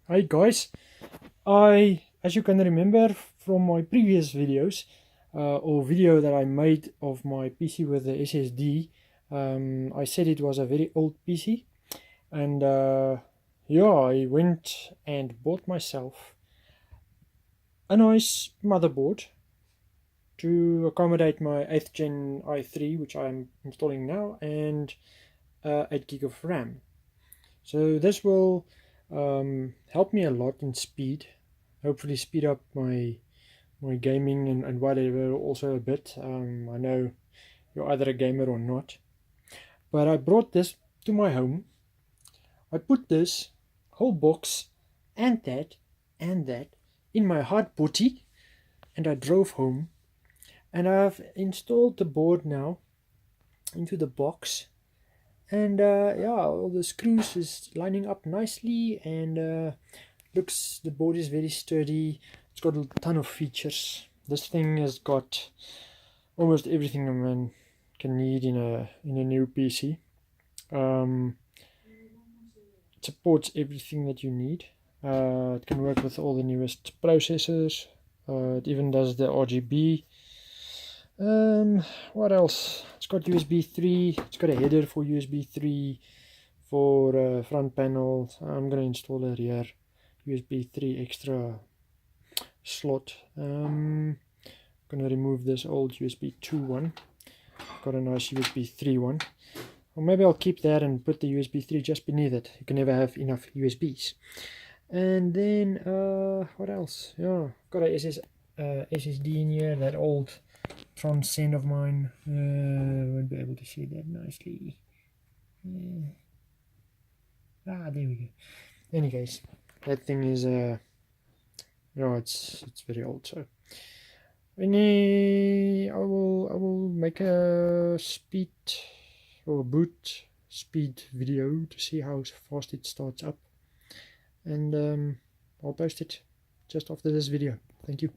Hi guys, as you can remember from my previous videos or video that I made of my PC with the SSD, I said it was a very old PC, and yeah, I went and bought myself a nice motherboard to accommodate my 8th gen i3, which I'm installing now, and 8 gig of RAM. So this will help me a lot in speed, hopefully speed up my gaming and whatever also a bit. I know you're either a gamer or not, but I brought this to my home. I put this whole box and that in my hard booty, and I drove home, and I've installed the board now into the box, and yeah, all the screws is lining up nicely, and the board is very sturdy. It's got a ton of features. This thing has got almost everything a man can need in a new PC. It supports everything that you need. It can work with all the newest processors. It even does the RGB. What else? It's got USB 3. It's got a header for USB 3 for front panel. I'm gonna install a rear USB 3 extra slot. Gonna remove this old USB 2 one. Got a nice USB 3 one. Or maybe I'll keep that and put the USB 3 just beneath it. You can never have enough USBs. And then what else? Yeah, got a SSD in here, that old Transcend of mine. Won't be able to see that nicely. There we go. Anyways, that thing is yeah, it's very old. So I will make a speed or boot speed video to see how fast it starts up, and I'll post it just after this video. Thank you.